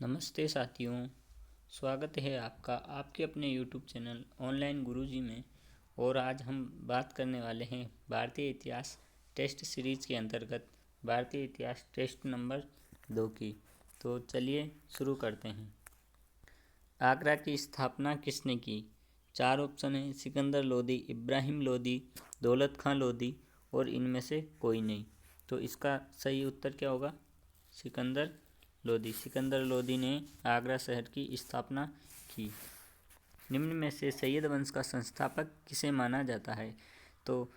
नमस्ते साथियों, स्वागत है आपका आपके अपने YouTube चैनल ऑनलाइन गुरुजी में। और आज हम बात करने वाले हैं भारतीय इतिहास टेस्ट सीरीज के अंतर्गत भारतीय इतिहास टेस्ट नंबर 2 की। तो चलिए शुरू करते हैं। आगरा की स्थापना किसने की? 4 ऑप्शन हैं: सिकंदर लोदी, इब्राहिम लोदी, दौलत खां लोदी और इनमें से कोई नहीं। तो इसका सही उत्तर क्या होगा? सिकंदर लोदी। सिकंदर लोदी ने आगरा शहर की स्थापना की। निम्न में से सैयद वंश का संस्थापक किसे माना जाता है? तो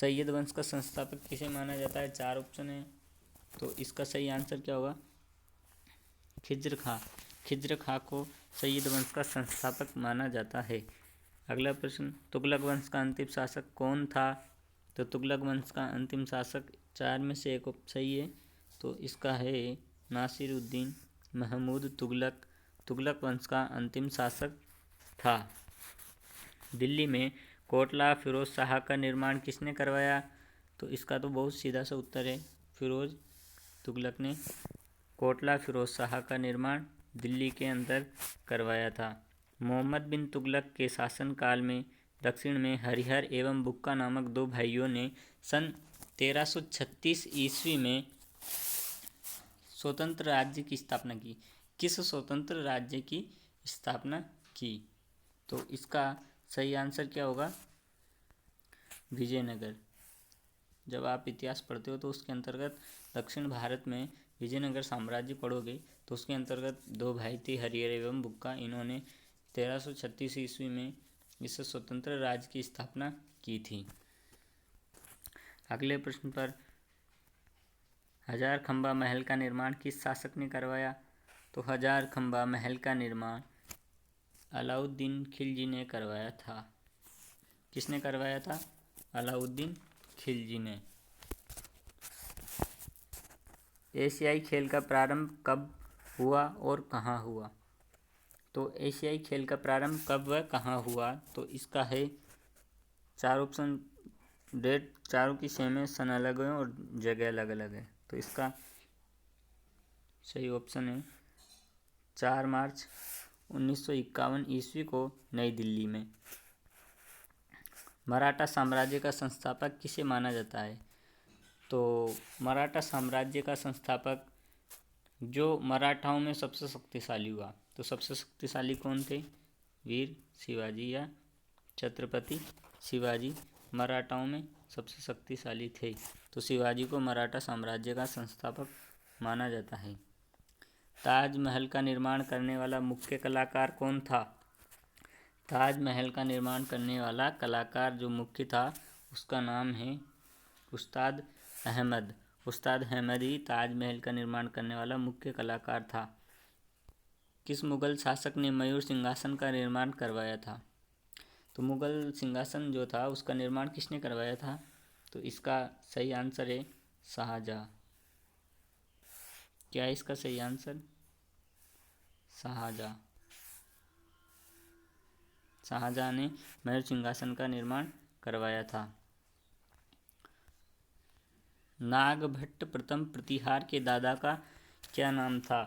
सैयद वंश का संस्थापक किसे माना जाता है? 4 ऑप्शन है। तो इसका सही आंसर क्या होगा? खिज्र खां। खिज्र खां को सैयद वंश का संस्थापक माना जाता है। अगला प्रश्न, तुगलक वंश का अंतिम शासक कौन था? तो तुगलक वंश का अंतिम शासक 4 में से एक सही है। तो इसका है नासिरुद्दीन महमूद तुगलक। तुगलक वंश का अंतिम शासक था। दिल्ली में कोटला फिरोज शाह का निर्माण किसने करवाया? तो इसका तो बहुत सीधा सा उत्तर है, फिरोज तुगलक ने कोटला फिरोज शाह का निर्माण दिल्ली के अंदर करवाया था। मोहम्मद बिन तुगलक के शासनकाल में दक्षिण में हरिहर एवं बुक्का नामक 2 भाइयों ने सन 1336 ईस्वी में स्वतंत्र राज्य की स्थापना की। किस स्वतंत्र राज्य की स्थापना की? तो इसका सही आंसर क्या होगा? विजयनगर। जब आप इतिहास पढ़ते हो तो उसके अंतर्गत दक्षिण भारत में विजयनगर साम्राज्य पढ़ोगे तो उसके अंतर्गत 2 भाई थे, हरिहर एवं बुक्का। इन्होंने 1336 ईस्वी में इस स्वतंत्र राज्य की स्थापना की थी। अगले प्रश्न पर, हजार खंबा महल का निर्माण किस शासक ने करवाया? तो हजार खंबा महल का निर्माण अलाउद्दीन खिलजी ने करवाया था। किसने करवाया था? अलाउद्दीन खिलजी ने। एशियाई खेल का प्रारंभ कब हुआ और कहाँ हुआ? तो एशियाई खेल का प्रारंभ कब व कहाँ हुआ? तो इसका है 4 ऑप्शन। डेट चारों की सेम है, सन अलग है और जगह अलग अलग है। तो इसका सही ऑप्शन है 4 मार्च 1951 ईस्वी को नई दिल्ली में। मराठा साम्राज्य का संस्थापक किसे माना जाता है? तो मराठा साम्राज्य का संस्थापक जो मराठाओं में सबसे शक्तिशाली हुआ, तो सबसे शक्तिशाली कौन थे? वीर शिवाजी या छत्रपति शिवाजी मराठाओं में सबसे शक्तिशाली थे। तो शिवाजी को मराठा साम्राज्य का संस्थापक माना जाता है। ताजमहल का निर्माण करने वाला मुख्य कलाकार कौन था? ताजमहल का निर्माण करने वाला कलाकार जो मुख्य था उसका नाम है उस्ताद अहमद। उस्ताद अहमद ही ताजमहल का निर्माण करने वाला मुख्य कलाकार था। किस मुगल शासक ने मयूर सिंहासन का निर्माण करवाया था? तो मुगल सिंहासन जो था उसका निर्माण किसने करवाया था? तो इसका सही आंसर है शाहजहाँ। क्या है इसका सही आंसर? शाहजहाँ। शाहजहाँ ने मयूर सिंहासन का निर्माण करवाया था। नागभट्ट प्रथम प्रतिहार के दादा का क्या नाम था?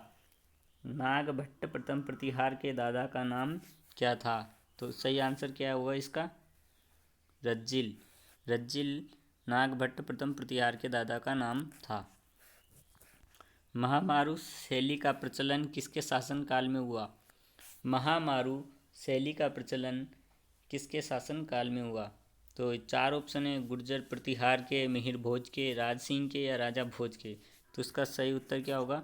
नागभट्ट प्रथम प्रतिहार के दादा का नाम क्या था? तो सही आंसर क्या हुआ इसका? रज्जिल। रज्जिल नागभट्ट प्रथम प्रतिहार के दादा का नाम था। महामारु शैली का प्रचलन किसके शासनकाल में हुआ? महामारु शैली का प्रचलन किसके शासनकाल में हुआ? तो 4 ऑप्शन है, गुर्जर प्रतिहार के, मिहिर भोज के, राज सिंह के या राजा भोज के। तो इसका सही उत्तर क्या होगा?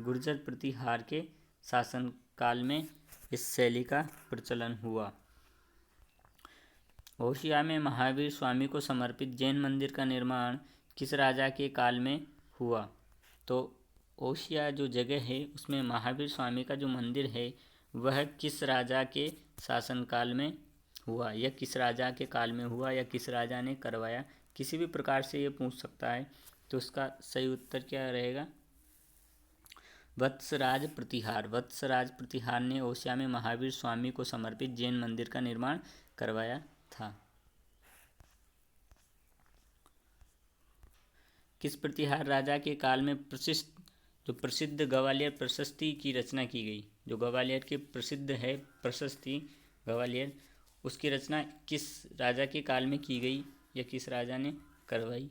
गुर्जर प्रतिहार के शासनकाल में इस शैली का प्रचलन हुआ। ओसिया में महावीर स्वामी को समर्पित जैन मंदिर का निर्माण किस राजा के काल में हुआ? तो ओसिया जो जगह है उसमें महावीर स्वामी का जो मंदिर है वह किस राजा के शासनकाल में हुआ, या किस राजा के काल में हुआ, या किस राजा ने करवाया? किसी भी प्रकार से ये पूछ सकता है। तो इसका सही उत्तर क्या रहेगा? वत्सराज प्रतिहार। वत्सराज प्रतिहार ने ओसिया में महावीर स्वामी को समर्पित जैन मंदिर का निर्माण करवाया था। किस प्रतिहार राजा के काल में प्रशिष्ट तो प्रसिद्ध ग्वालियर प्रशस्ति की रचना की गई। जो ग्वालियर की प्रसिद्ध है प्रशस्ति ग्वालियर, उसकी रचना किस राजा के काल में की गई या किस राजा ने करवाई?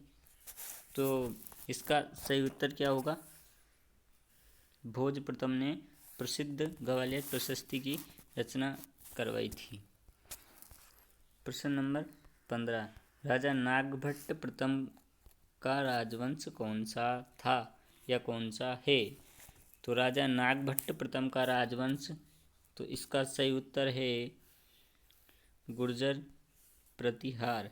तो इसका सही उत्तर क्या होगा? भोज प्रथम ने प्रसिद्ध ग्वालियर प्रशस्ति की रचना करवाई थी। प्रश्न नंबर 15, राजा नागभट्ट प्रथम का राजवंश कौन सा था या कौन सा है? तो राजा नागभट्ट प्रथम का राजवंश, तो इसका सही उत्तर है गुर्जर प्रतिहार।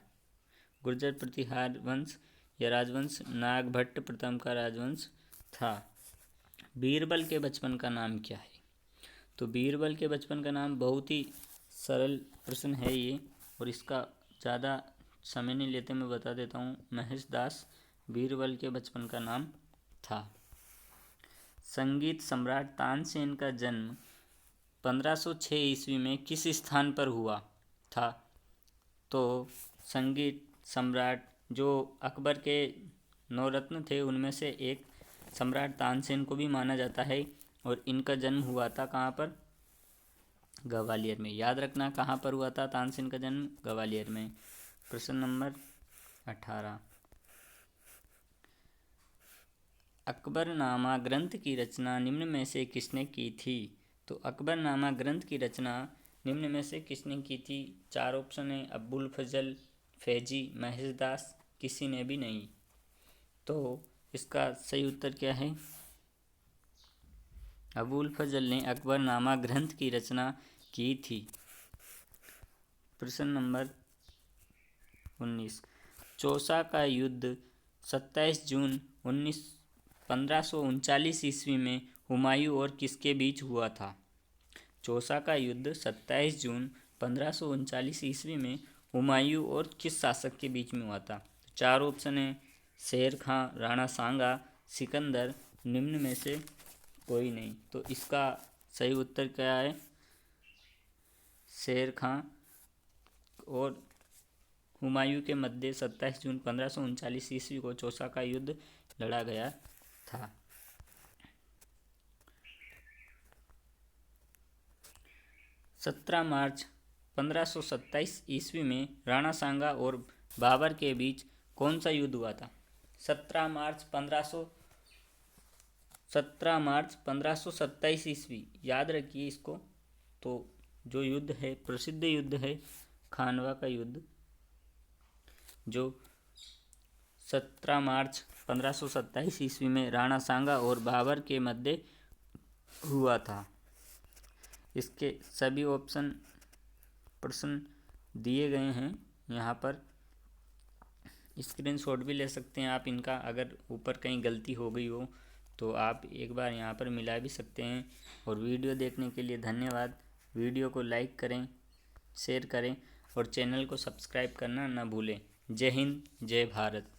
गुर्जर प्रतिहार वंश या राजवंश नागभट्ट प्रथम का राजवंश था। बीरबल के बचपन का नाम क्या है? तो बीरबल के बचपन का नाम, बहुत ही सरल प्रश्न है ये, और इसका ज़्यादा समय नहीं लेते, मैं बता देता हूँ। महेश दास बीरबल के बचपन का नाम था। संगीत सम्राट तानसेन का जन्म 1506 ईस्वी में किस स्थान पर हुआ था? तो संगीत सम्राट जो अकबर के नवरत्न थे उनमें से एक सम्राट तानसेन को भी माना जाता है, और इनका जन्म हुआ था कहाँ पर? ग्वालियर में। याद रखना कहाँ पर हुआ था तानसेन का जन्म? ग्वालियर में। प्रश्न नंबर 18, अकबरनामा ग्रंथ की रचना निम्न में से किसने की थी? तो अकबरनामा ग्रंथ की रचना निम्न में से किसने की थी? 4 ऑप्शन है, अबुल फजल, फैजी, महेश दास, किसी ने भी नहीं। तो इसका सही उत्तर क्या है? अबुल फजल ने अकबरनामा ग्रंथ की रचना की थी। प्रश्न नंबर 19, चौसा का युद्ध 27 जून 1539 ईस्वी में हुमायूं और किसके बीच हुआ था? चौसा का युद्ध 27 जून 1539 ईस्वी में हुमायूं और किस शासक के बीच में हुआ था? 4 ऑप्शन है, शेर खां, राणा सांगा, सिकंदर, निम्न में से कोई नहीं। तो इसका सही उत्तर क्या है? शेर खां और हुमायूं के मध्य 27 जून 1539 ईस्वी को चौसा का युद्ध लड़ा गया था। मार्च 1527 ईस्वी में राणा सांगा और बाबर के बीच कौन सा युद्ध हुआ था? 17 मार्च 1527 ईस्वी, याद रखिए इसको। तो जो युद्ध है, प्रसिद्ध युद्ध है खानवा का युद्ध, जो 17 मार्च 1527 ईस्वी में राणा सांगा और बाबर के मध्य हुआ था। इसके सभी ऑप्शन प्रश्न दिए गए हैं यहाँ पर, स्क्रीनशॉट भी ले सकते हैं आप इनका। अगर ऊपर कहीं गलती हो गई हो तो आप एक बार यहाँ पर मिला भी सकते हैं। और वीडियो देखने के लिए धन्यवाद। वीडियो को लाइक करें, शेयर करें और चैनल को सब्सक्राइब करना ना भूलें। जय हिंद, जय भारत।